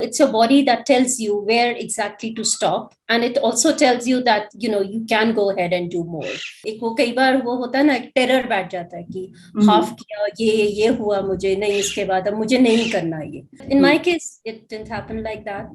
it's your body that tells you where exactly to stop, and it also tells you that you can go ahead and do more. एक वो कई बार वो होता है ना, एक टेरर बैठ जाता है कि हाफ किया, ये हुआ, मुझे नहीं, इसके बाद अब मुझे नहीं करना ये. In my case it didn't happen like that.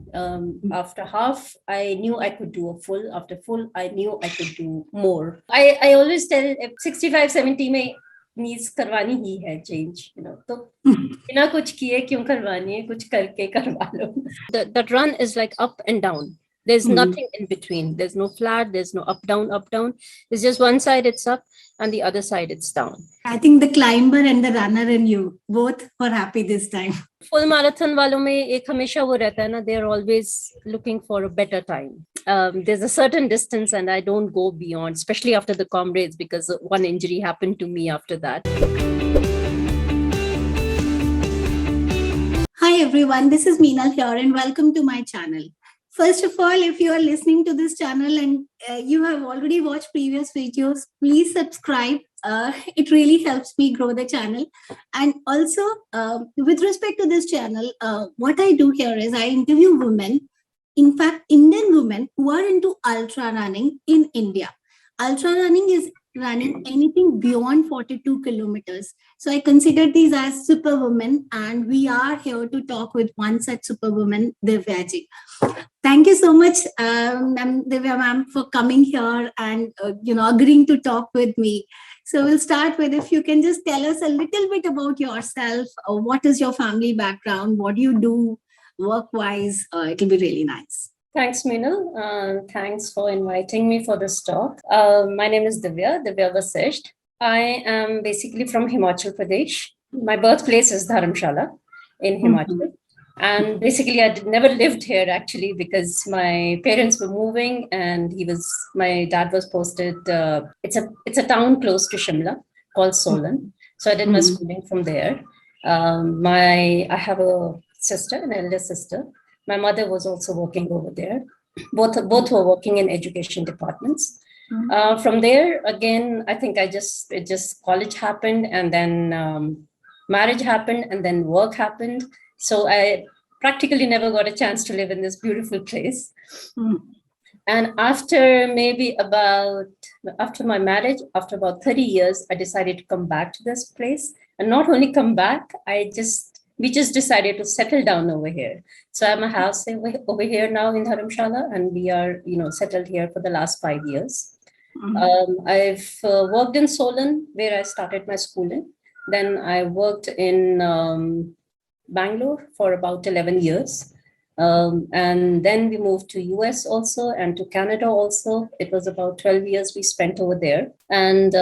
After half I knew I could do a full. After full I knew I could do more. I always tell, 65-70 में नीज करवानी ही है चेंज, तो बिना कुछ किए क्यों करवानी है, कुछ करके करवा लो. That run is like up and down. There's nothing in between. There's no flat, there's no up down. It's just one side it's up and the other side it's down. I think the climber and the runner in you both were happy this time. Full marathon वालों में एक हमेशा वो रहता है ना, they're always looking for a better time. There's a certain distance and I don't go beyond, especially after the Comrades, because one injury happened to me after that. Hi everyone, this is Meenal here and welcome to my channel. First of all, if you are listening to this channel and you have already watched previous videos, please subscribe. It really helps me grow the channel. And also, with respect to this channel, what I do here is I interview women, in fact, Indian women who are into ultra running in India. Ultra running is running anything beyond 42 kilometers. So I consider these as superwomen, and we are here to talk with one such superwoman, Divya ji. Thank you so much, Divya ma'am, for coming here and agreeing to talk with me. So we'll start with, if you can just tell us a little bit about yourself. What is your family background? What do you do work-wise? It'll be really nice. Thanks, Meenal. Thanks for inviting me for this talk. My name is Divya Vasishta. I am basically from Himachal Pradesh. My birthplace is Dharamshala in Himachal. And basically, I never lived here actually, because my parents were moving, and my dad was posted. It's a town close to Shimla called Solan. So I did my schooling from there. I have a sister, an elder sister. My mother was also working over there. Both were working in education departments. From there, again, I think college happened, and then marriage happened, and then work happened. So I practically never got a chance to live in this beautiful place. And after my marriage, after about 30 years, I decided to come back to this place. And not only come back, we just decided to settle down over here. So I have a house over here now in Dharamshala, and we are, settled here for the last 5 years. I've worked in Solan, where I started my schooling. Then I worked in Bangalore for about 11 years. And then we moved to US also, and to Canada also. It was about 12 years we spent over there. And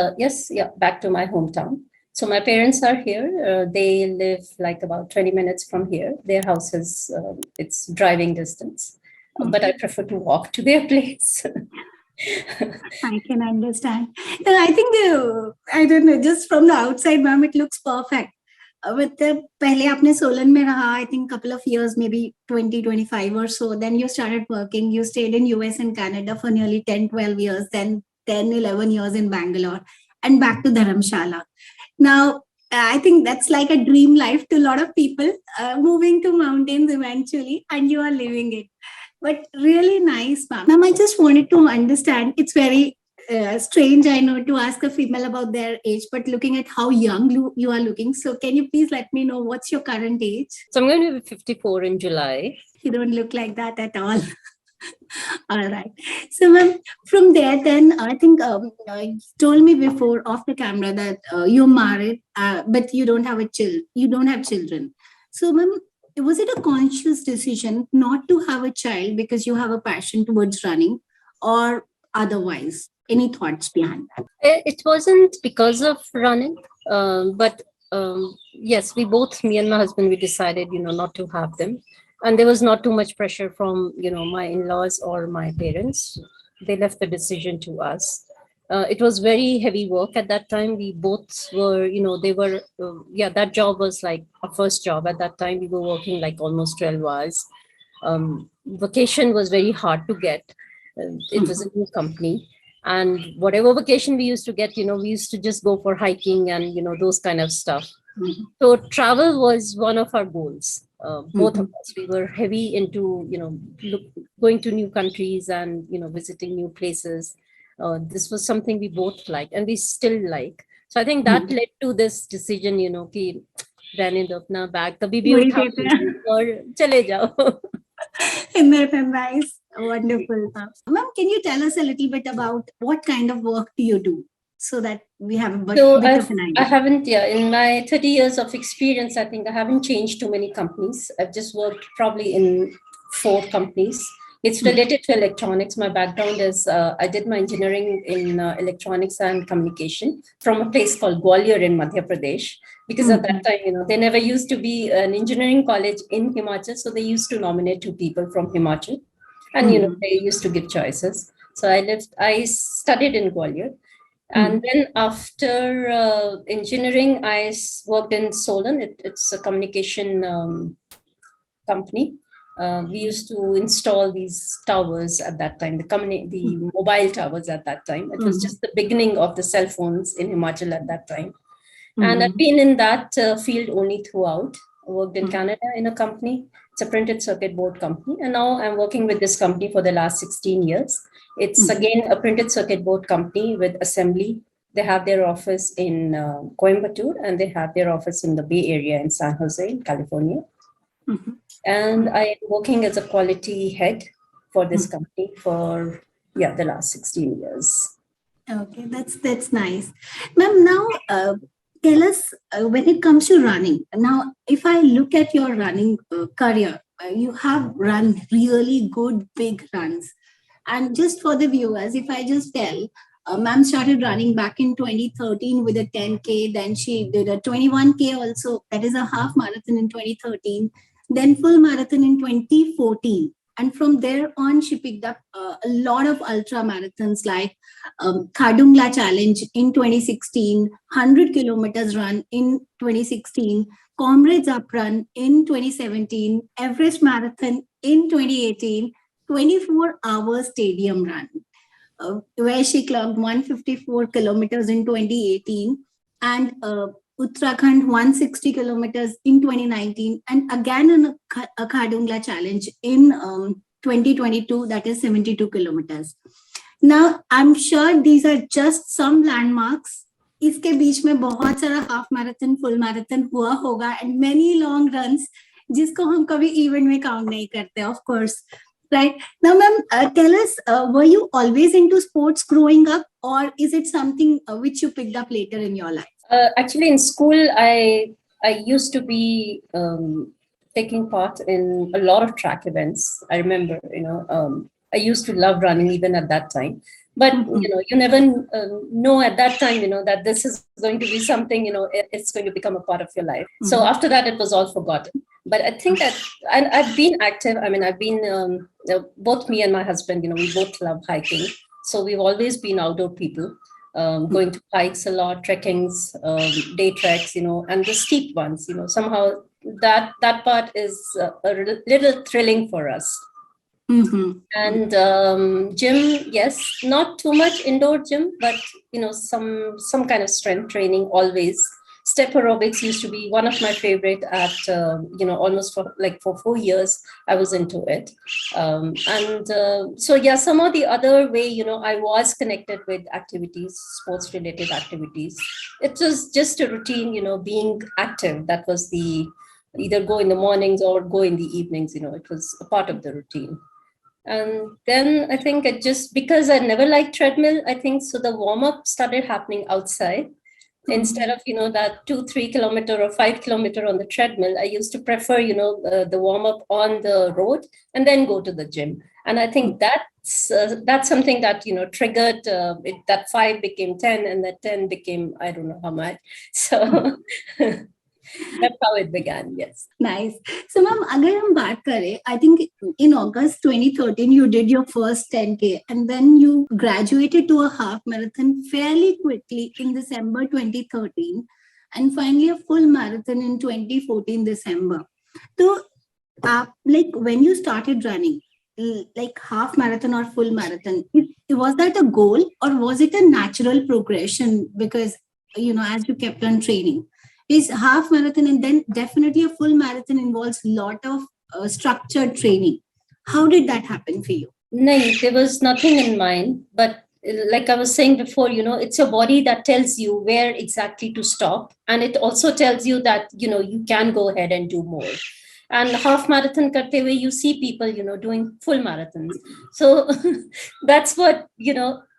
back to my hometown. So my parents are here. They live like about 20 minutes from here. Their house is, it's driving distance, but I prefer to walk to their place. I can understand. And I think, I don't know, just from the outside, ma'am, it looks perfect. With the pehle apne Solan mein raha, I think couple of years, maybe 20-25 or so. Then you started working. You stayed in US and Canada for nearly 10-12 years, then 10-11 years in Bangalore, and back to Dharamshala. Now, I think that's like a dream life to a lot of people, moving to mountains eventually, and you are living it. But really nice, ma'am. Ma'am, I just wanted to understand, it's very strange, I know, to ask a female about their age, but looking at how young you are looking. So can you please let me know what's your current age? So I'm going to be 54 in July. You don't look like that at all. All right. So ma'am, from there then, I think you told me before off the camera that you're married, but you don't have children. So ma'am, was it a conscious decision not to have a child because you have a passion towards running, or otherwise? Any thoughts behind that? It wasn't because of running, but yes, me and my husband, we decided, not to have them. And there was not too much pressure from, my in-laws or my parents. They left the decision to us. It was very heavy work at that time. We both were, that job was like our first job. At that time, we were working like almost 12 hours. Vacation was very hard to get. It was a new company. And whatever vacation we used to get, we used to just go for hiking and, those kind of stuff. So travel was one of our goals Both of us, we were heavy into, going to new countries and, visiting new places. This was something we both like and we still like. So I think that led to this decision, कि रहने दो अपना bag कभी भी वही उठा कहते हैं। और चले जाओ. Nice. Wonderful. Ma'am, can you tell us a little bit about what kind of work do you do so that we have a bit of an I idea? haven't, in my 30 years of experience, I think I haven't changed too many companies. I've just worked probably in 4 companies. It's related to electronics. My background is, I did my engineering in electronics and communication from a place called Gwalior in Madhya Pradesh. Because at that time, they never used to be an engineering college in Himachal. So they used to nominate 2 people from Himachal. And, they used to give choices. So I studied in Gwalior. And then after engineering, I worked in Solon. It's a communication company. We used to install these towers at that time, the mobile towers at that time. It was just the beginning of the cell phones in Himachal at that time. And I've been in that field only throughout. I worked in Canada in a company. It's a printed circuit board company. And now I'm working with this company for the last 16 years. It's again a printed circuit board company with assembly. They have their office in Coimbatore and they have their office in the Bay Area in San Jose, California. And I am working as a quality head for this company for the last 16 years. Okay, that's nice. Ma'am, now tell us when it comes to running. Now, if I look at your running career, you have run really good big runs. And just for the viewers, if I just tell, ma'am started running back in 2013 with a 10K. Then she did a 21K also. That is a half marathon in 2013. Then full marathon in 2014. And from there on, she picked up a lot of ultra marathons like Khardungla Challenge in 2016, 100 kilometers run in 2016, Comrades Run in 2017, Everest Marathon in 2018, 24-hour stadium run, where she clocked 154 kilometers in 2018 and Uttarakhand 160 kilometers in 2019 and again a Khardungla challenge in 2022, that is 72 kilometers. Now, I'm sure these are just some landmarks. इसके बीच में बहुत सारा half marathon full marathon हुआ होगा and many long runs जिसको हम कभी event में काउंट नहीं करते, of course. Right. Now, ma'am, tell us, were you always into sports growing up or is it something which you picked up later in your life? Actually, in school, I used to be taking part in a lot of track events. I remember, I used to love running even at that time. But, you never know at that time, that this is going to be something, it's going to become a part of your life. So after that, it was all forgotten. But I think that I've been active. I mean, I've been, both me and my husband, we both love hiking. So we've always been outdoor people. Going to hikes a lot, trekkings, day treks, and the steep ones, somehow that part is a little thrilling for us. And gym, yes, not too much indoor gym, but some kind of strength training always. Step aerobics used to be one of my favorite at almost for 4 years I was into it. So yeah, some of the other way, I was connected with activities, sports related activities. It was just a routine, being active. That was the either go in the mornings or go in the evenings, it was a part of the routine. And then I think it just, because I never liked treadmill, I think so the warm-up started happening outside. Instead of, that 2-3 kilometer or 5 kilometer on the treadmill, I used to prefer, the warm-up on the road and then go to the gym. And I think that's something that, triggered that 5 became 10 and that 10 became, I don't know how much. So that's how it began. Yes. Nice. So, ma'am, agar hum baat kare, I think in August 2013, you did your first 10K and then you graduated to a half marathon fairly quickly in December 2013 and finally a full marathon in 2014 December. So, when you started running, like half marathon or full marathon, was that a goal or was it a natural progression because, as you kept on training? is half marathon, and then definitely a full marathon involves a lot of structured training. How did that happen for you? No, there was nothing in mind, but like I was saying before, it's your body that tells you where exactly to stop. And it also tells you that, you can go ahead and do more. And half marathon karte hue, you see people, doing full marathons. So that's what,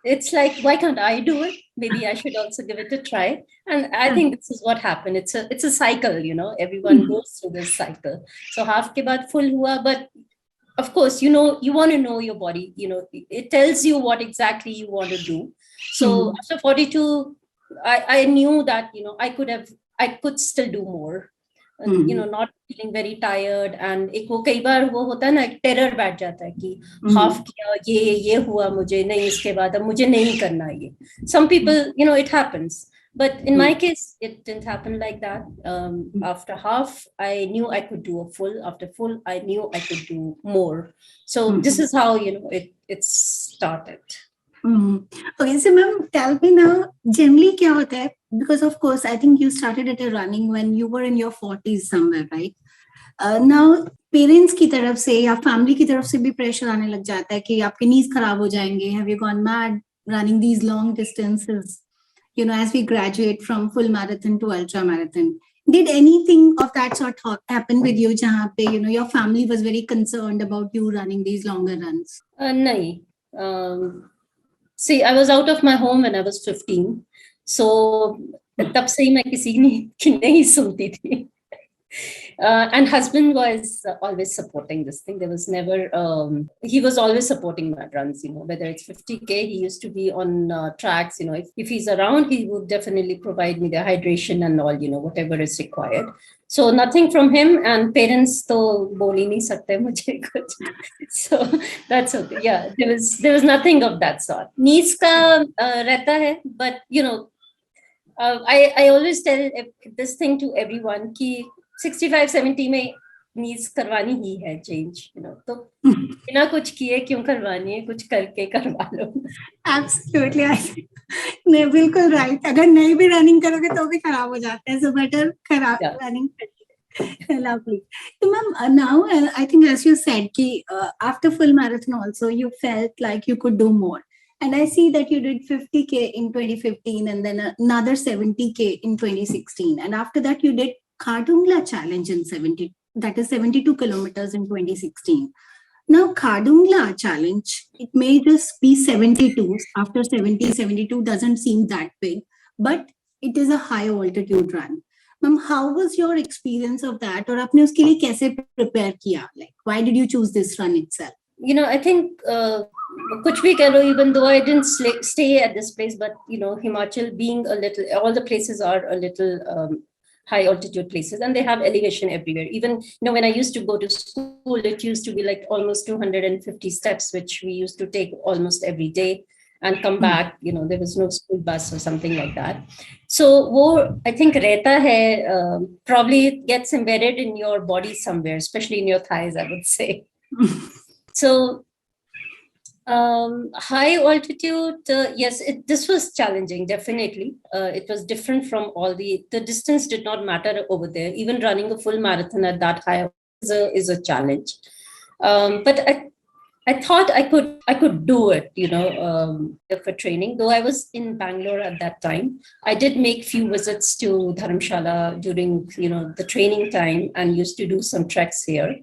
it's like, why can't I do it? Maybe I should also give it a try. And I think this is what happened. It's a cycle, everyone goes through this cycle. So half ke baad full hua, but of course, you want to know your body, it tells you what exactly you want to do. So after 42, I knew that, I could still do more. And, not feeling very tired. And एक वो कई बार वो होता है ना, एक terror बैठ जाता है कि हाफ किया, ये हुआ मुझे नहीं, इसके बाद अब मुझे नहीं करना ये. Some people, it happens. But in my case, it didn't happen like that. After half, I knew I could do a full. After full, I knew I could do more. So this is how, it started. Okay, so ma'am, tell me now, generally kya hota hai? Because of course, I think you started at a running when you were in your 40s somewhere, right? Now, parents की तरफ से या family की तरफ से भी pressure आने लग जाता है कि आपके knees खराब हो जाएंगे. Have you gone mad running these long distances? As we graduate from full marathon to ultra marathon, did anything of that sort happen with you? Jahan pe, your family was very concerned about you running these longer runs. No. See, I was out of my home when I was 15. So तब से ही मैं किसी की नहीं सुनती थी. And husband was always supporting this thing. There was never, he was always supporting my runs, whether it's 50K, he used to be on tracks, if he's around, he would definitely provide me the hydration and all, whatever is required. So nothing from him, and parents to bol hi nahi sakte mujhe kuch. So that's okay. Yeah, there was nothing of that sort. Knees ka rehta hai, but I always tell this thing to everyone ki 65-70 में नीज करवानी ही है change, तो बिना कुछ किए क्यों करवानी है, कुछ करके करवा लो. Absolutely, नहीं, बिल्कुल right. अगर नहीं भी रनिंग करोगे तो भी खराब हो जाता है, so better खराब running. Lovely. So ma'am, now I think as you said कि after full marathon also you felt like you could do more. And I see that you did 50K in 2015 and then another 70K in 2016. And after that you did Khardungla challenge in 72 kilometers in 2016. Now Khardungla challenge, it may just be 72. After 72 doesn't seem that big, but it is a high altitude run. Ma'am, how was your experience of that? Or आपने उसके लिए कैसे prepare किया? Like, why did you choose this run itself? I think kuch bhi keh lo, even though I didn't stay at this place, but Himachal being a little, all the places are a little high altitude places, and they have elevation everywhere. Even when I used to go to school, it used to be like almost 250 steps, which we used to take almost every day and come back. There was no school bus or something like that. So wo, I think rehta hai, probably it gets embedded in your body somewhere, especially in your thighs, I would say. So high altitude, yes, this was challenging, definitely. It was different from all the distance did not matter over there. Even running a full marathon at that high is a challenge. But I thought I could do it, for training. Though I was in Bangalore at that time, I did make few visits to Dharamshala during, the training time, and used to do some treks here.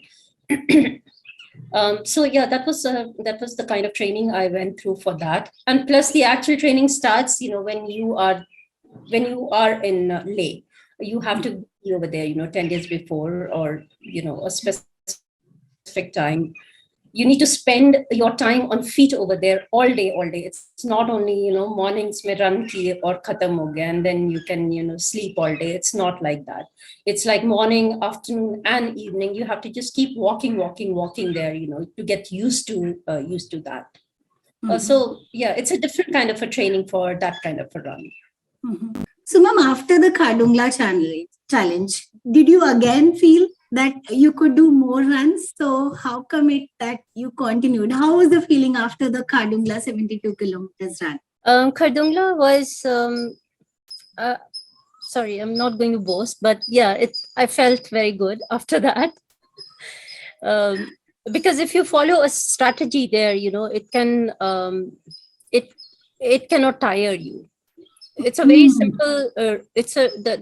So yeah, that was the kind of training I went through for that. And plus the actual training starts, when you are in Leh. You have to be over there, 10 days before, or a specific time. You need to spend your time on feet over there all day. It's not only, mornings mein run kiye aur khatam ho gaya, and then you can, sleep all day. It's not like that. It's like morning, afternoon, and evening. You have to just keep walking there, to get used to that. So yeah, it's a different kind of a training for that kind of a run. So ma'am, after the Khardungla challenge, did you again feel that you could do more runs? So how come it that you continued? How was the feeling after the Khardungla 72 kilometers run? Khardungla was sorry, I'm not going to boast, but yeah, I felt very good after that. um, because if you follow a strategy there, it it cannot tire you. It's a very Mm, simple,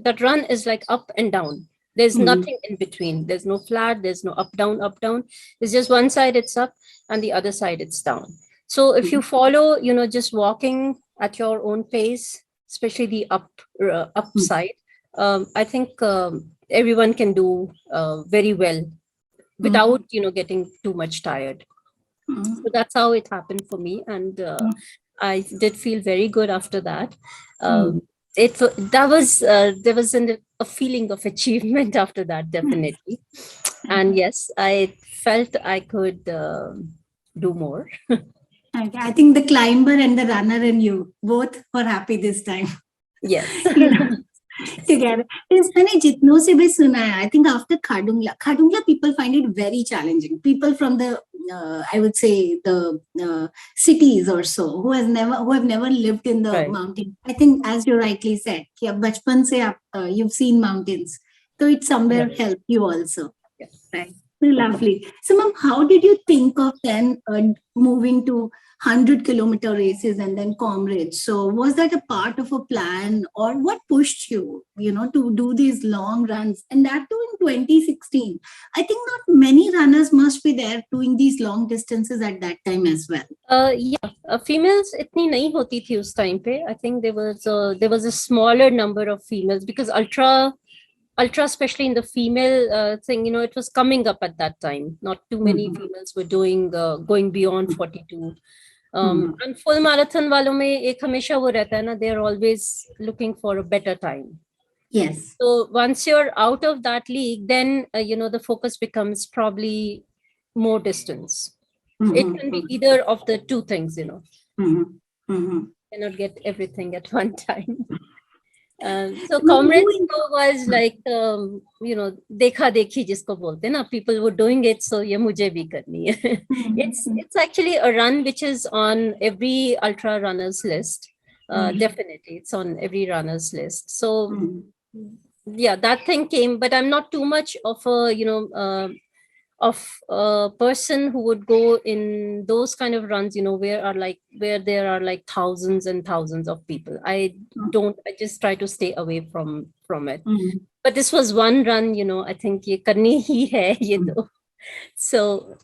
that run is like up and down. There's mm, nothing in between. There's no flat, there's no up down, up down. It's just one side it's up and the other side it's down. So if you follow, just walking at your own pace, especially the up mm, side, I think everyone can do very well mm, without getting too much tired. So mm, that's how it happened for me, and mm, I did feel very good after that. mm. um, that was there was a feeling of achievement after that, definitely. And yes, I felt I could do more. Okay, I think the climber and the runner and you both were happy this time. Yes. You know, together. It's मैंने जितनों से भी सुना है, I think after Khardungla people find it very challenging. People from the I would say the cities or so who have never lived in the Right. mountain. I think as you rightly said, कि अब बचपन से आप you've seen mountains, so it somewhere Right. helped you also. Yes. Right. Lovely. So, ma'am, how did you think of then moving to 100-kilometer races and then Comrades? So, was that a part of a plan, or what pushed you, to do these long runs? And that too in 2016. I think not many runners must be there doing these long distances at that time as well. Yeah, females इतनी नहीं होती थी उस time पे. I think there was a smaller number of females, because ultra, especially in the female thing, it was coming up at that time. Not too many Mhm. females were doing going beyond 42. Mhm. And full marathon वालों में एक हमेशा वो रहता है ना, they're always looking for a better time. Yes. So once you're out of that league, then the focus becomes probably more distance. It Mhm. can be either of the two things. Mhm. Mhm. Cannot get everything at one time. So Ma'am, Comrades was like, देखा देखी जिसको बोलते हैं ना, people were doing it, so ये मुझे भी करनी है. Mhm. It's actually a run which is on every ultra runners list. Mhm. Definitely, it's on every runner's list. So Mhm. yeah, that thing came, but I'm not too much of a of a person who would go in those kind of runs, where there are like thousands and thousands of people. I just try to stay away from it. Mhm. But this was one run, I think ye karni hi hai ye Mhm. to. So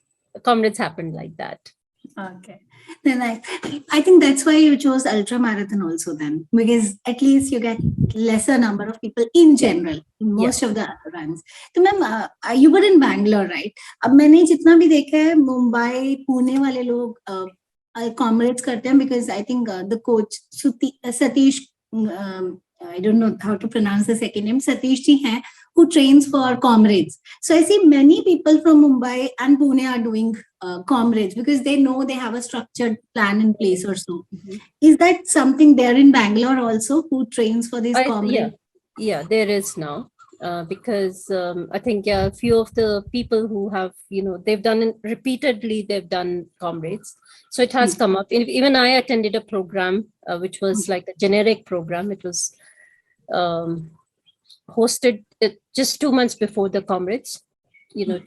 Comrades happened like that. Okay. Then I think that's why you chose Ultramarathon also then, because at least you get lesser number of people in Yeah. general in Yeah. most of the runs. So ma'am, you were in Bangalore, right? अब मैंने जितना भी देखा है मुंबई पुणे वाले लोग Comrades करते हैं, because I think the coach Satish, I don't know how to pronounce the second name, Satish ji hai, who trains for Comrades. So I see many people from Mumbai and Pune are doing Comrades because they know they have a structured plan in place or so. Mhm. Is that something there in Bangalore also, who trains for these Yeah, Comrades? there is now. Because I think, yeah, a few of the people who have, they've done it repeatedly, they've done Comrades. So it has come up. Even I attended a program, which was like a generic program. It was um, hosted just 2 months before the Comrades,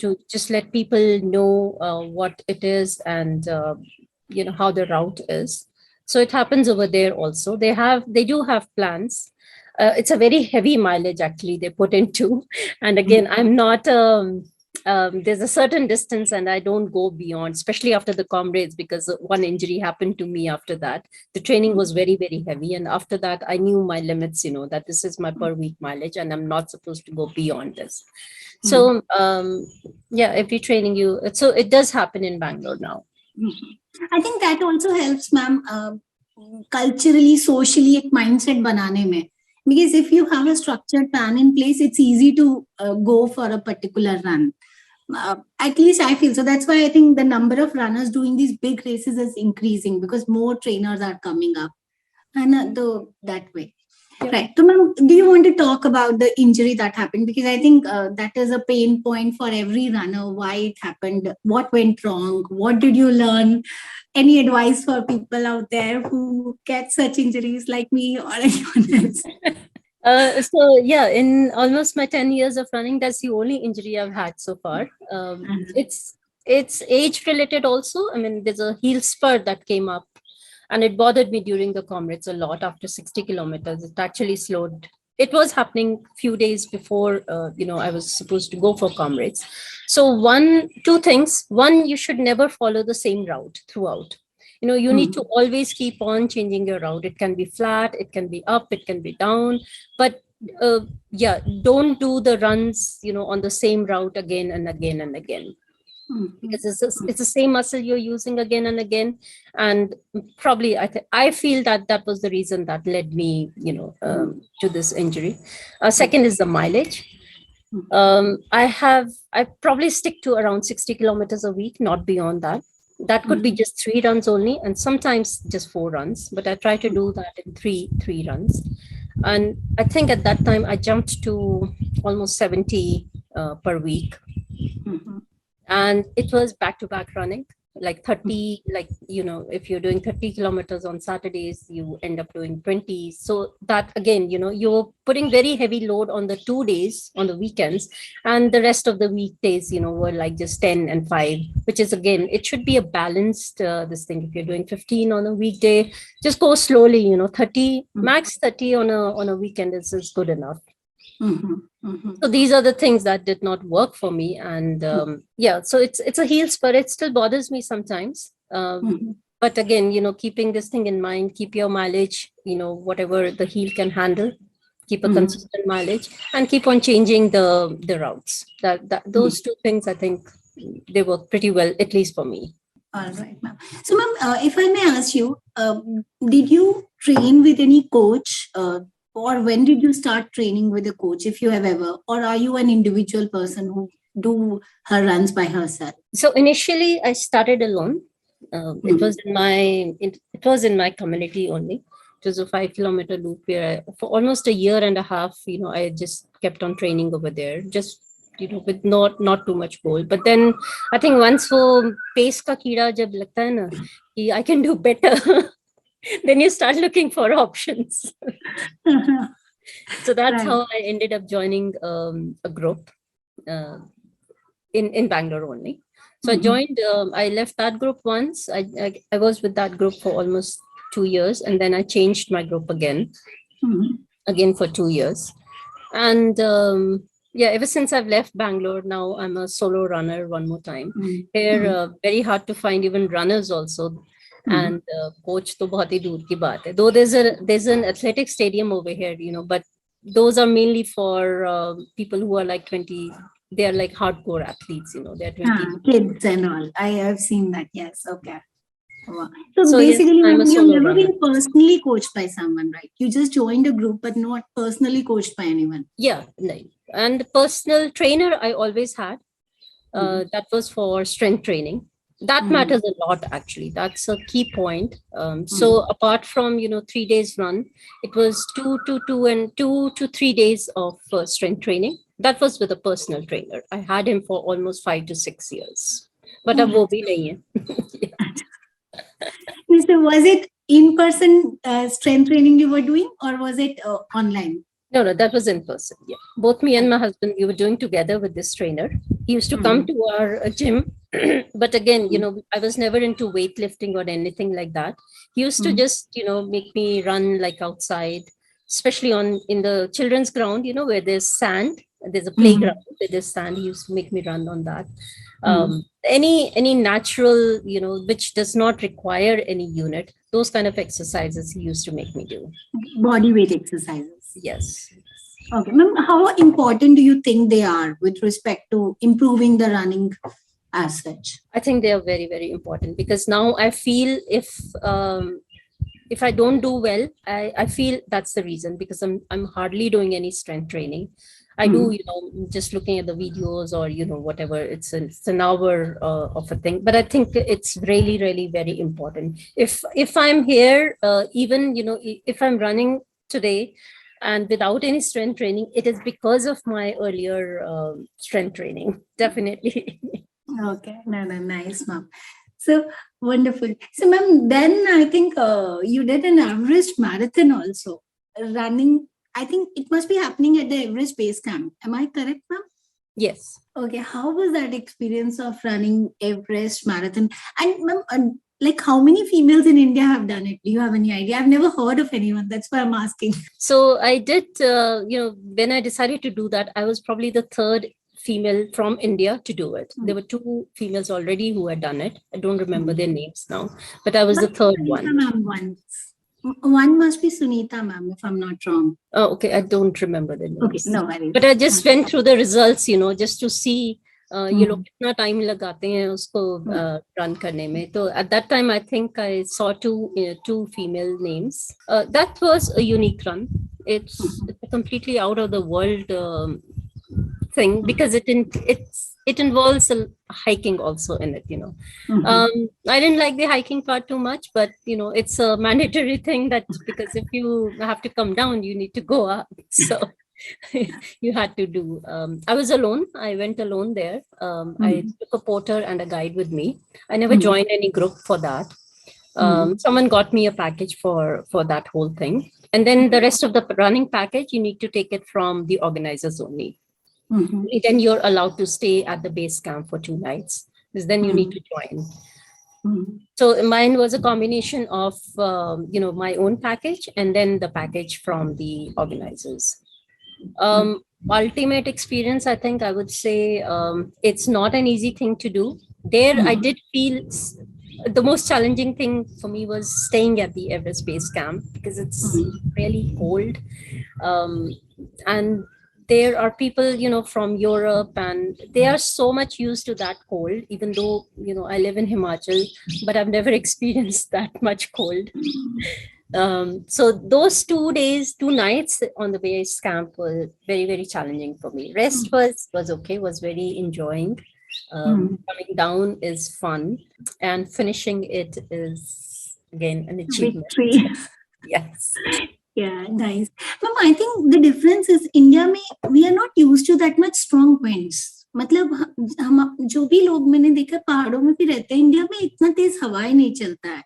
to just let people know what it is, and, how the route is. So it happens over there also. They do have plans. It's a very heavy mileage actually they put into. And again, I'm not, there's a certain distance and I don't go beyond, especially after the Comrades, because one injury happened to me after that. The training was very, very heavy. And after that, I knew my limits, that this is my per week mileage and I'm not supposed to go beyond this. So, yeah, every training so it does happen in Bangalore now. I think that also helps, ma'am, culturally, socially, एक mindset बनाने में. Because if you have a structured plan in place, it's easy to go for a particular run. At least I feel so. That's why I think the number of runners doing these big races is increasing, because more trainers are coming up, and that way. Yeah. Right. So, ma'am, do you want to talk about the injury that happened? Because I think that is a pain point for every runner. Why it happened? What went wrong? What did you learn? Any advice for people out there who get such injuries like me or anyone else? In almost my 10 years of running, that's the only injury I've had so far. It's age related also. I mean, there's a heel spur that came up, and it bothered me during the Comrades a lot. After 60 kilometers, it actually slowed. It was happening few days before, I was supposed to go for Comrades. So two things. One, you should never follow the same route throughout. You need to always keep on changing your route. It can be flat, it can be up, it can be down, but don't do the runs on the same route again and again and again, because it's the same muscle you're using again and again. And probably I feel that was the reason that led me to this injury. Second is the mileage. I probably stick to around 60 kilometers a week, not beyond that. That could be just 3 runs only, and sometimes just 4 runs, but I try to do that in three runs. And I think at that time I jumped to almost 70 per week. And it was back to back running, like 30, if you're doing 30 kilometers on Saturdays, you end up doing 20. So that again, you're putting very heavy load on the 2 days on the weekends, and the rest of the weekdays, were like just 10 and 5, which is, again, it should be a balanced this thing. If you're doing 15 on a weekday, just go slowly, 30, max 30 on a weekend is good enough. So these are the things that did not work for me. And so it's a heel spur. It still bothers me sometimes. But again, keeping this thing in mind, keep your mileage, whatever the heel can handle, keep a consistent mileage, and keep on changing the routes. Those two things, I think they work pretty well, at least for me. All right, ma'am. So, ma'am, if I may ask you, did you train with any coach? Or when did you start training with a coach, if you have ever? Or are you an individual person who do her runs by herself? So initially, I started alone. It was in my community only. It was a 5-kilometer loop where for almost a year and a half, I just kept on training over there, just with not too much goal. But then I think once wo pace ka keeda jab lagta hai na ki I can do better, then you start looking for options. So that's how I ended up joining a group in Bangalore only. So I joined, I left that group once. I was with that group for almost 2 years, and then I changed my group again for 2 years. And ever since I've left Bangalore, now I'm a solo runner one more time. Here, very hard to find even runners also. And coach to bahut hi dur ki baat hai. Though there's an athletic stadium over here, but those are mainly for people who are like 20. They are like hardcore athletes, they're 20. Kids and all. I have seen that. Yes. Okay. Wow. So basically, yes, you've never been personally coached by someone, right? You just joined a group, but not personally coached by anyone. Yeah. And personal trainer I always had. That was for strength training. That matters a lot, actually. That's a key point. So apart from 3 days run, it was 2 to 3 days of strength training. That was with a personal trainer. I had him for almost 5 to 6 years. But ab wo bhi nahi hai. So was it in-person strength training you were doing, or was it online? No, that was in person. Yeah, both me and my husband, we were doing together with this trainer. He used to come to our gym, but again, I was never into weightlifting or anything like that. He used to just, make me run like outside, especially in the children's ground, where there's sand. There's a playground where there's sand. He used to make me run on that. Any natural, which does not require any unit, those kind of exercises he used to make me do. Body weight exercises. Yes. Okay, ma'am, how important do you think they are with respect to improving the running as such? I think they are very, very important, because now I feel if I don't do well, I feel that's the reason, because I'm hardly doing any strength training. I do, just looking at the videos or, whatever, it's an hour of a thing. But I think it's really, really very important. If I'm here, even, if I'm running today and without any strength training, it is because of my earlier strength training, definitely. Okay, nice, ma'am. So wonderful. So, ma'am, then I think you did an Everest Marathon also, running I think it must be happening at the Everest Base Camp. Am I correct, ma'am? Yes. Okay, how was that experience of running Everest Marathon? And ma'am, like how many females in India have done it? Do you have any idea? I've never heard of anyone. That's why I'm asking. So I did, when I decided to do that, I was probably the third female from India to do it. There were two females already who had done it. I don't remember their names now, but I was the third one. Ma'am, one must be Sunita, ma'am, if I'm not wrong. Oh, okay. I don't remember the names. Okay, no worries. But I just went through the results, just to see ये लोग कितना time लगाते हैं उसको run करने में. So at that time, I think I saw two female names. That was a unique run. It's a completely out of the world thing because it involves hiking also in it, I didn't like the hiking part too much, but it's a mandatory thing that because if you have to come down, you need to go up. So you had to do. I was alone. I went alone there. I took a porter and a guide with me. I never joined any group for that. Someone got me a package for that whole thing. And then the rest of the running package, you need to take it from the organizers only. Then you're allowed to stay at the base camp for 2 nights, because then you need to join. So mine was a combination of, my own package and then the package from the organizers. Ultimate experience, I think I would say it's not an easy thing to do. There, I did feel the most challenging thing for me was staying at the Everest Base Camp because it's really cold. And there are people, from Europe, and they are so much used to that cold, even though, I live in Himachal, but I've never experienced that much cold. So those 2 days, 2 nights on the base camp were very, very challenging for me. Rest was okay, was very enjoying. Coming down is fun, and finishing it is again an achievement. Victory. Yes. Yeah, nice. Ma'am, I think the difference is India we are not used to that much strong winds. मतलब हम जो भी लोग मैंने देखा पहाड़ों में भी रहते हैं, इंडिया में इतना तेज हवाएं नहीं चलता है.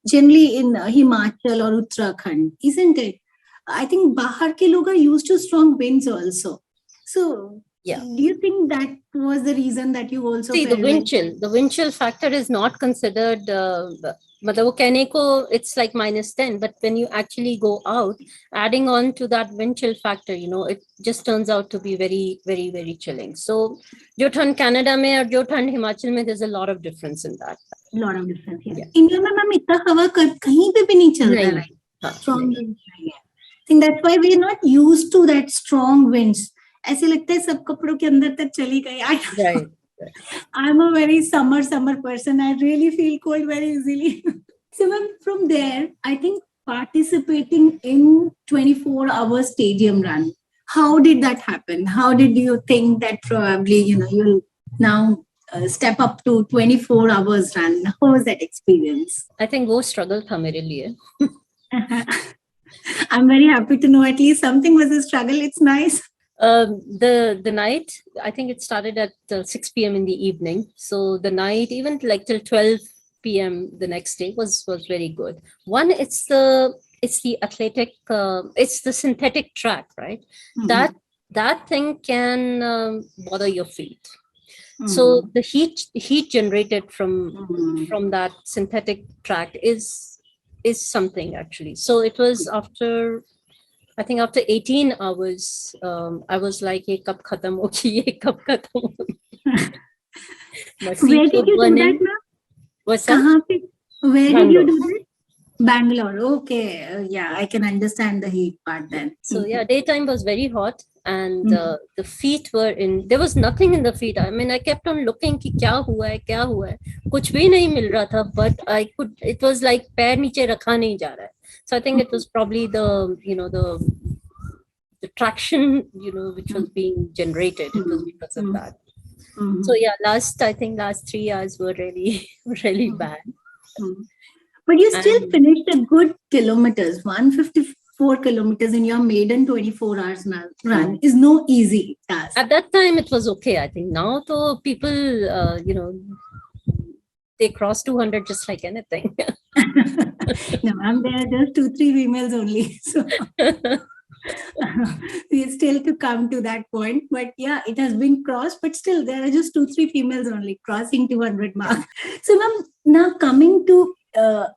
Generally in Himachal or Uttarakhand, isn't it? I think बाहर के लोग are used to strong winds also. So yeah, do you think that was the reason that you also see the wind chill factor is not considered? मतलब वो कहने को it's like -10, but when you actually go out, adding on to that wind chill factor, it just turns out to be very, very, very chilling. So जो ठंड Canada में और जो ठंड Himachal में, there's a lot of difference in that. Lot of difference. Yeah. India में ma'am इतना हवा कहीं पे भी नहीं चलता है. Strong winds. I think that's why we are not used to that strong winds. ऐसे लगता है सब कपड़ों के अंदर तक चली गई. Right. I'm a very summer person. I really feel cold very easily. So ma'am, from there, I think participating in 24-hour stadium run, how did that happen? How did you think that probably, you'll now step up to 24 hours run? How was that experience? I think वो struggle था मेरे लिए. I'm very happy to know at least something was a struggle. It's nice. The night, I think it started at 6 p.m. in the evening. So the night, even like till 12 p.m. the next day was very good. One, it's the athletic, it's the synthetic track, right? That thing can bother your feet. So the heat generated from that synthetic track is something actually. So it was after 18 hours, I was like, ye kab khatam hogi, ye kab khatam hogi. Where did you do that, ma'am? What's that? Where did you do that? Bangalore. Okay. Yeah, I can understand the heat part then. So yeah, daytime was very hot, and the feet were there was nothing in the feet. I mean, I kept on looking कि क्या हुआ है, कुछ भी नहीं मिल रहा था, but it was like पैर नीचे रखा नहीं जा रहा है. So I think it was probably the traction, which was being generated. It was because of that. So yeah, last 3 hours were really, really bad. But you still finished a good kilometers, 154 kilometers in your maiden 24 hours run is no easy task. At that time, it was okay. I think now, though, people, they cross 200 just like anything. No, ma'am, there are just 2-3 females only. So. We still to come to that point, but yeah, it has been crossed, but still there are just 2-3 females only crossing 200 mark. So ma'am, now coming to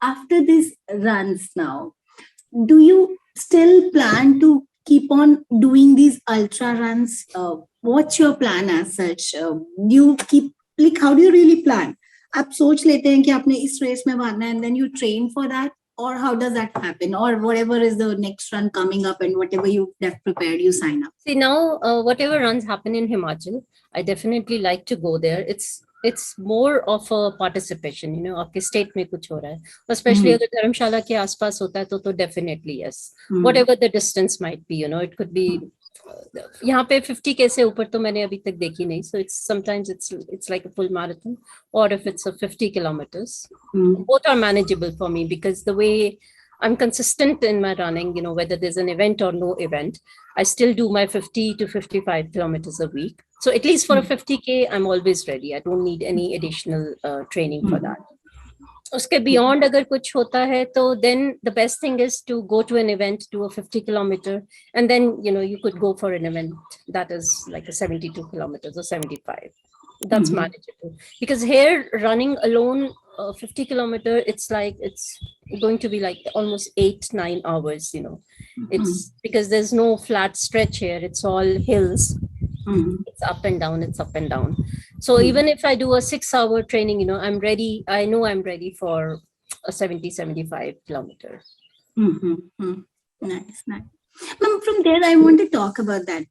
after these runs now, do you still plan to keep on doing these ultra runs? What's your plan as such? Do you keep, like, how do you really plan? आप सोच लेते हैं कि आपने इस race में भागना है and then you train for that, or how does that happen, or whatever is the next run coming up and whatever you have prepared, you sign up? See, now whatever runs happen in Himachal, I definitely like to go there. It's more of a participation, you know, आपके state में कुछ हो रहा है, especially अगर धर्मशाला के आसपास होता है तो definitely yes, whatever the distance might be, you know, it could be यहाँ पे 50K से ऊपर तो मैंने अभी तक देखी नहीं, so it's sometimes it's like a full marathon, or if it's a 50 kilometers, both are manageable for me because the way I'm consistent in my running, you know, whether there's an event or no event, I still do my 50 to 55 kilometers a week. So at least for a 50K, I'm always ready. I don't need any additional training for that. उसके beyond अगर कुछ होता है तो then the best thing is to go to an event, do a 50 kilometer, and then, you know, you could go for an event that is like a 72 kilometers or 75. That's manageable. Because here running alone 50 kilometer, it's going to be like almost 8-9 hours, you know. It's because there's no flat stretch here. It's all hills. It's up and down, it's up and down. So even if I do a 6-hour training, you know, I'm ready. I know I'm ready for a 70-75 kilometer. Nice. Ma'am, from there, I want to talk about that.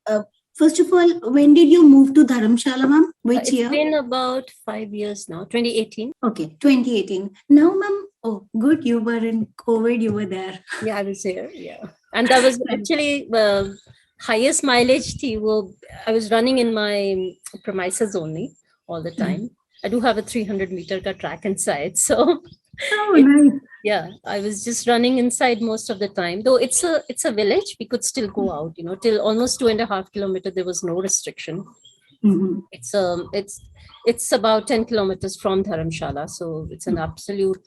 First of all, when did you move to Dharamshala, ma'am? Which year? It's been about 5 years now, 2018. Okay, 2018. Now, ma'am, oh, good, you were in COVID, you were there. Yeah, I was there, yeah. And that was actually highest mileage. I was running in my premises only all the time. I do have a 300-meter track inside, so nice. Yeah, I was just running inside most of the time. Though it's a village, we could still go out. You know, till almost 2.5 kilometers, there was no restriction. It's about 10 kilometers from Dharamshala, so it's an absolute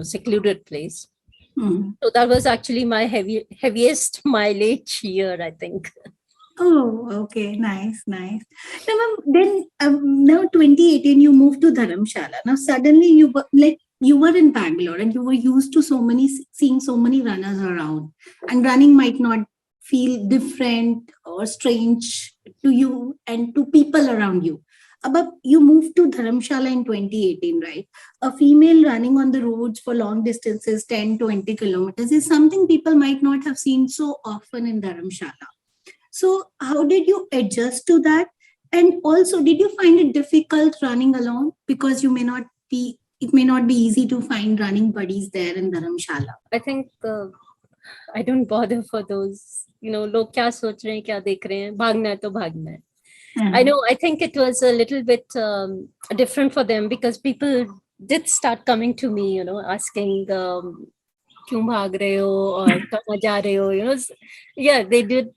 secluded place. So that was actually my heaviest mileage year, I think. Oh, okay. Nice. Now, ma'am, then now 2018, you moved to Dharamshala. Now suddenly you were in Bangalore and you were used to seeing so many runners around, and running might not feel different or strange to you and to people around you. But you moved to Dharamshala in 2018, right? A female running on the roads for long distances, 10-20 kilometers, is something people might not have seen so often in Dharamshala. So how did you adjust to that? And also, did you find it difficult running alone? Because it may not be easy to find running buddies there in Dharamshala. I think I don't bother for those, you know, log kya soch rahe hain, kya dekh rahe hain, bhagna hai to bhagna hai. I know, I think it was a little bit different for them because people did start coming to me, you know, asking, kyun bhag rahe ho or kahan ja rahe ho, you know. Yeah, they did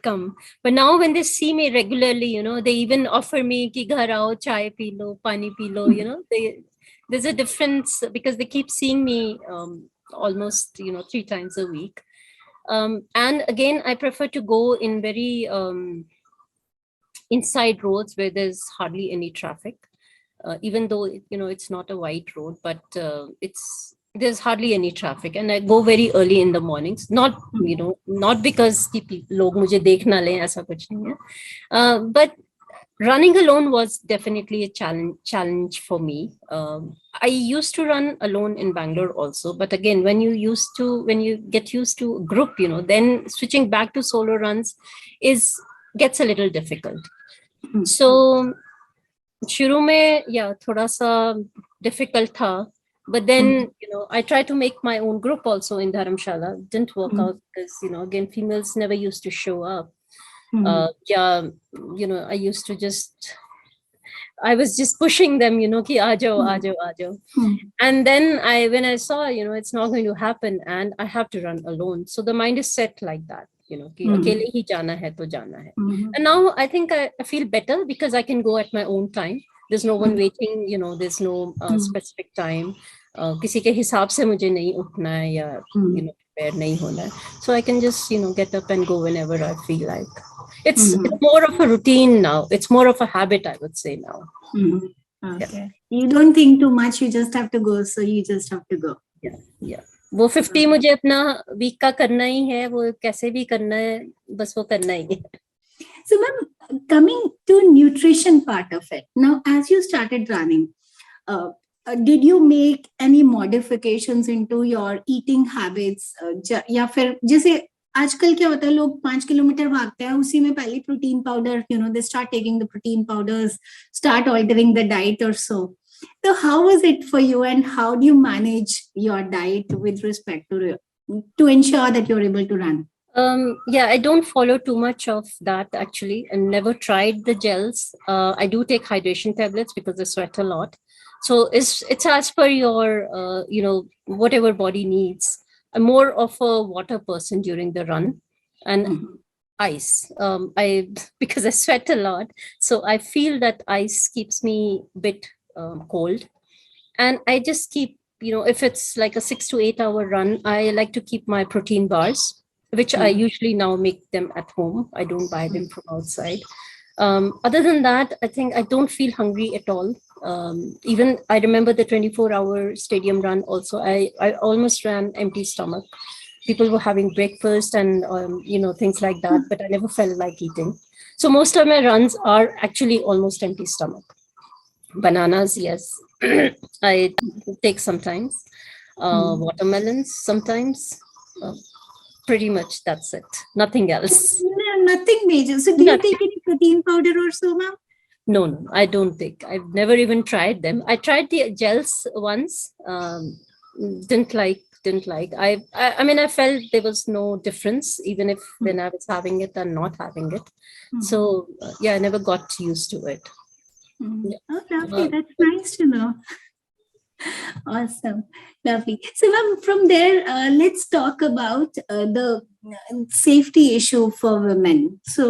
come. But now when they see me regularly, you know, they even offer me ki ghar aao, chai pee lo, pani pee lo, you know. There's a difference because they keep seeing me almost, you know, 3 times a week. And again, I prefer to go in very inside roads where there's hardly any traffic, even though, you know, it's not a wide road, but there's hardly any traffic, and I go very early in the mornings. Not, you know, not because log mujhe dekh na le, aisa kuch nahi hai. But running alone was definitely a challenge for me. I used to run alone in Bangalore also, but again, when you get used to a group, you know, then switching back to solo runs gets a little difficult. So shuru mein, yeah, thoda sa difficult tha. But then, you know, I tried to make my own group also in Dharamshala. Didn't work out because, you know, again, females never used to show up. Yeah, you know, I was just pushing them, you know, ki aajo. And then when I saw, you know, it's not going to happen and I have to run alone. So the mind is set like that, you know, ki akele hi jana hai to jana hai. And now I think I feel better because I can go at my own time. There's no one waiting, you know, there's no specific time. किसी के हिसाब से मुझे नहीं उठना है या, you know, prepare nahi hona hai. So I can just, get up and go whenever I feel like. It's Mhm. more of a routine now. It's more of a habit, I would say now. Mhm. Yeah. Okay. You don't think too much, you just have to go, so you just have to go. Yeah. Yeah. वो 50 मुझे अपना week का करना ही है, वो कैसे भी करना है, बस वो करना ही है. So, ma'am, coming to nutrition part of it, now as you started running, uh, did you make any modifications into your eating habits? या फिर जैसे आजकल क्या होता है, लोग 5 किलोमीटर भागते हैं, उसी में पहले protein powder, they start taking the protein powders, start altering the diet or so. So how was it for you, and how do you manage your diet with respect to ensure that you're able to run? Yeah, I don't follow too much of that actually, and never tried the gels. I do take hydration tablets because I sweat a lot. So it's as per your whatever body needs. I'm more of a water person during the run, and Mhm. ice. I because I sweat a lot, so I feel that ice keeps me a bit cold, and I just keep, if it's like a 6 to 8 hour run, I like to keep my protein bars, which I Mhm. usually now make them at home. I don't buy them from outside. Other than that, I think I don't feel hungry at all. Even I remember the 24-hour stadium run also, I almost ran empty stomach. People were having breakfast and things like that, but I never felt like eating. So most of my runs are actually almost empty stomach. Bananas, yes, I take sometimes. Mhm. Watermelons sometimes. Uh, Pretty much that's it. Nothing else. No, nothing major. So, do you Nothing. take any protein powder or so, ma'am? No, no, I don't think. I've never even tried them. I tried the gels once. Didn't like. I mean, I felt there was no difference, even if when I was having it and not having it. Mhm. So yeah, I never got used to it. Mhm. Yeah. Oh, lovely. Uh, That's nice to know. Awesome. Lovely. So, ma'am, from there, let's talk about the safety issue for women. So,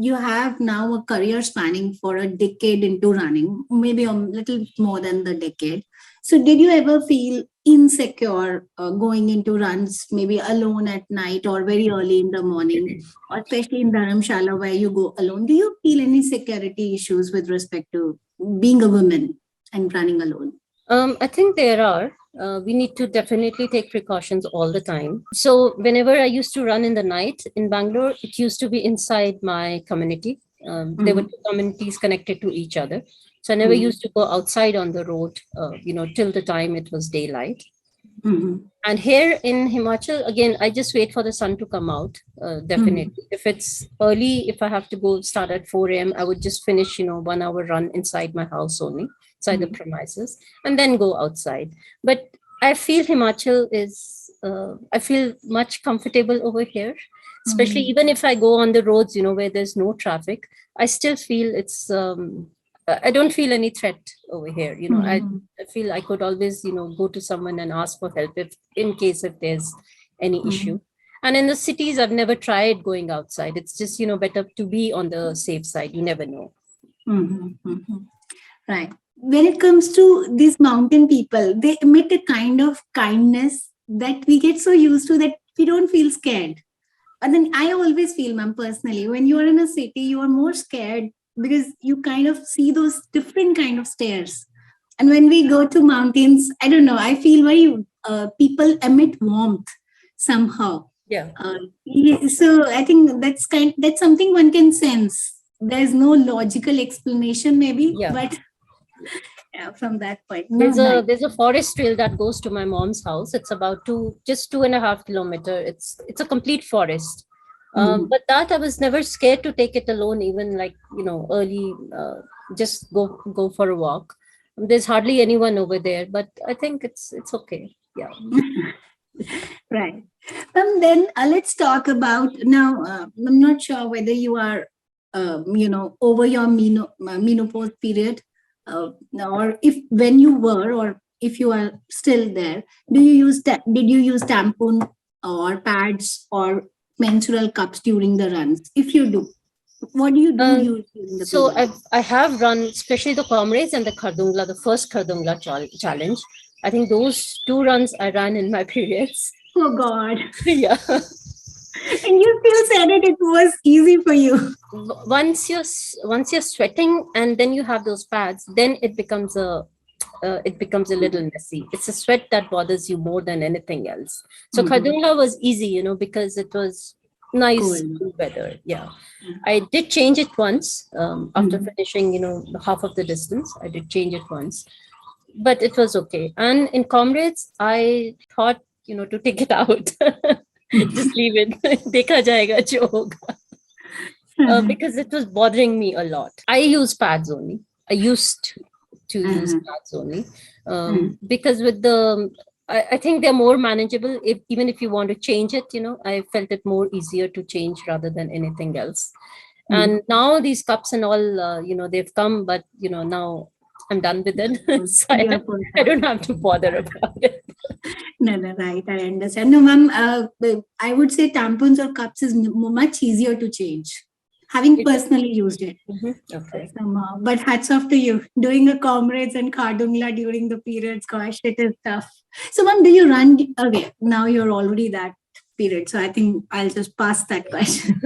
you have now a career spanning for a decade into running, maybe a little more than the decade. So, did you ever feel insecure going into runs, maybe alone at night or very early in the morning, or especially in Dharamshala where you go alone? Do you feel any security issues with respect to being a woman and running alone? I think there are. We need to definitely take precautions all the time. So, whenever I used to run in the night in Bangalore, it used to be inside my community. There were Mhm. two communities connected to each other. So, I never Mhm. used to go outside on the road, till the time it was daylight. Mhm. And here in Himachal, again, I just wait for the sun to come out. Mhm. Definitely. If it's early, if I have to go start at 4 a.m., I would just finish, 1 hour run inside my house only, inside the Mhm. premises, and then go outside. But I feel Himachal I feel much comfortable over here, especially Mhm. even if I go on the roads, where there's no traffic, I still feel I don't feel any threat over here. Mhm. I feel I could always, go to someone and ask for help if in case if there's any issue. Mhm. And in the cities, I've never tried going outside. It's just, better to be on the safe side. You never know. Mhm. Mhm. Right. When it comes to these mountain people, they emit a kind of kindness that we get so used to that we don't feel scared. And then I always feel, ma'am, personally, when you are in a city, you are more scared because you kind of see those different kind of stairs. And when we go to mountains, I don't know, I feel very people emit warmth somehow. Yeah. So I think that's something one can sense. There's no logical explanation, maybe, Yeah. but yeah, from that point, no, There's a nice. there's a forest trail that goes to my mom's house. It's about just 2.5 kilometer. It's a complete forest. Mhm. But that I was never scared to take it alone, even like early, just go for a walk. There's hardly anyone over there, but I think it's okay. Yeah. Right. Then let's talk about now. I'm not sure whether you are, over your menopause period, or if when you were, or if you are still there. Did you use tampon or pads or menstrual cups during the runs? If you do, what do you do Uh, use during the so period? I have run, especially the Comrades and the Khardungla, the first Khardungla challenge. I think those two runs I ran in my periods. Oh God. Yeah. And you still said it was easy for you. Once you're sweating and then you have those pads, then it becomes a little messy. It's a sweat that bothers you more than anything else. So Khardungla was easy, because it was nice Cool. cool weather. Yeah. I did change it once after finishing, half of the distance. I did change it once, but it was okay. And in Comrades, I thought, to take it out. Just leave it. Dekha jayega jo hoga. Because it was bothering me a lot. I use pads only. I used to use pads only because with I think they're more manageable. Even if you want to change it, I felt it more easier to change rather than anything else. And now these cups and all, they've come, but now I'm done with it. So I don't have to bother about it. No, right. I understand. No, ma'am, I would say tampons or cups is much easier to change, having personally used it. Okay. But hats off to you. Doing a Comrades and Khardungla during the periods, gosh, it is tough. So, ma'am, do you run? Okay, now you're already that period. So, I think I'll just pass that question.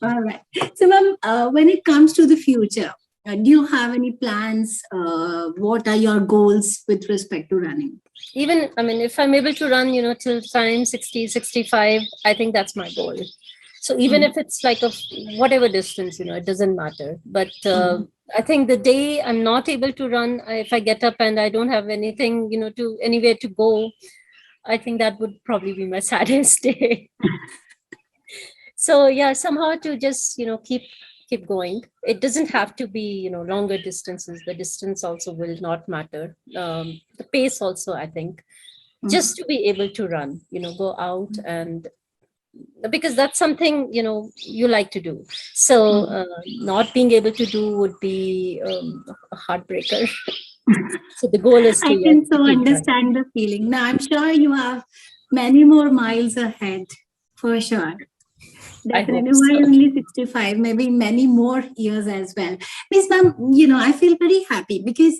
All right. So, ma'am, when it comes to the future, do you have any plans? What are your goals with respect to running? Even, if I'm able to run, till time 60, 65, I think that's my goal. So even if it's like of whatever distance, it doesn't matter. But I think the day I'm not able to run, if I get up and I don't have anything, to anywhere to go, I think that would probably be my saddest day. So yeah, somehow to just, keep going. It doesn't have to be, longer distances. The distance also will not matter. The pace also, I think, just to be able to run, go out, and because that's something you like to do. So not being able to do would be a heartbreaker. So the goal is to I can so understand the feeling. Now I'm sure you have many more miles ahead, for sure. Definitely. Why only 65? Maybe many more years as well. Miss Ma'am, I feel very happy because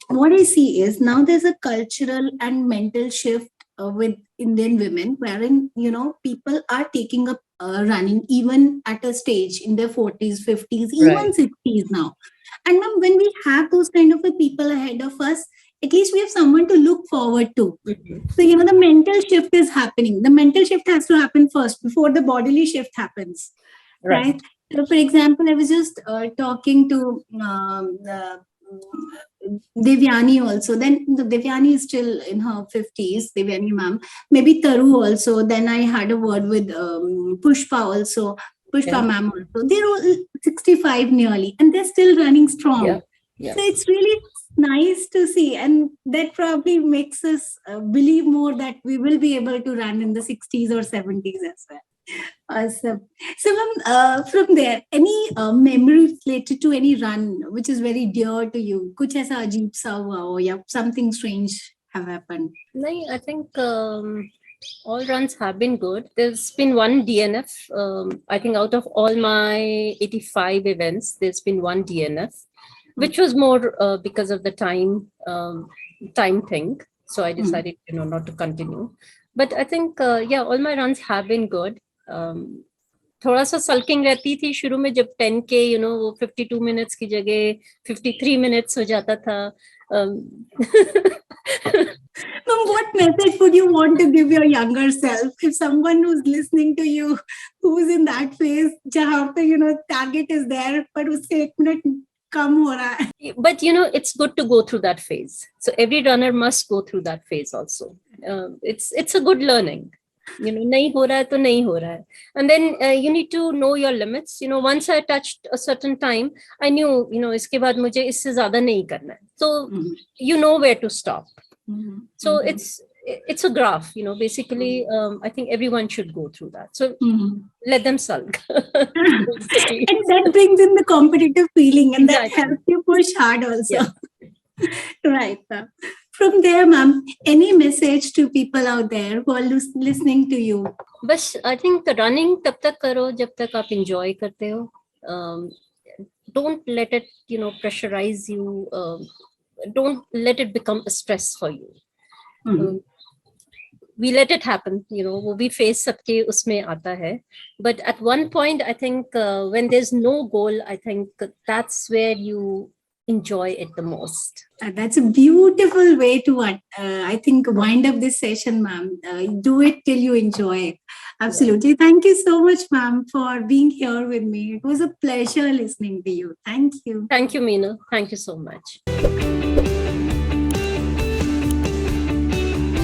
what I see is now there's a cultural and mental shift with Indian women, wherein people are taking up running even at a stage in their 40s, 50s, even 60s now. And ma'am, when we have those kind of people ahead of us, at least we have someone to look forward to. So, the mental shift is happening. The mental shift has to happen first before the bodily shift happens. Right. So, for example, I was just talking to Devyani also. Then Devyani is still in her 50s, Devyani ma'am. Maybe Taru also. Then I had a word with Pushpa also. Pushpa ma'am also. They're all 65 nearly and they're still running strong. So it's really nice to see, and that probably makes us believe more that we will be able to run in the 60s or 70s as well. Awesome. So, ma'am, from there, any memory related to any run which is very dear to you? Kuch aisa ajeeb sa hua ho ya something strange have happened? No, I think all runs have been good. There's been one DNF. I think out of all my 85 events, there's been one DNF, which was more because of the time thing. So I decided, not to continue. But I think, all my runs have been good. थोड़ा सा sulking रहती थी शुरू में जब 10K वो 52 minutes की जगह 53 मिनट्स हो जाता था. What message would you want to give your younger self if someone who's listening to you, who's in that phase, जहाँ पे target is there, but उससे 1 minute कम हो रहा है? But it's good to go through that phase. So every runner must go through that phase also. It's a good learning. नहीं हो रहा है तो नहीं हो रहा है. And then you need to know your limits. Once I touched a certain time, I knew, इसके बाद मुझे इससे ज़्यादा नहीं करना है. So you know where to stop. So it's a graph, basically. I think everyone should go through that. So let them sulk. And that brings in the competitive feeling, and that helps you push hard also. Right. From there, ma'am, any message to people out there who are listening to you? बस I think running तब तक करो जब तक आप enjoy करते हो. Don't let it pressurize you. Don't let it become a stress for you. we let it happen, वो भी phase सबके उसमें आता है. But at one point, I think when there's no goal, I think that's where you enjoy it the most. That's a beautiful way to, I think, wind up this session, ma'am. Do it till you enjoy it. Absolutely. Yeah. Thank you so much, ma'am, for being here with me. It was a pleasure listening to you. Thank you. Thank you, Meena. Thank you so much.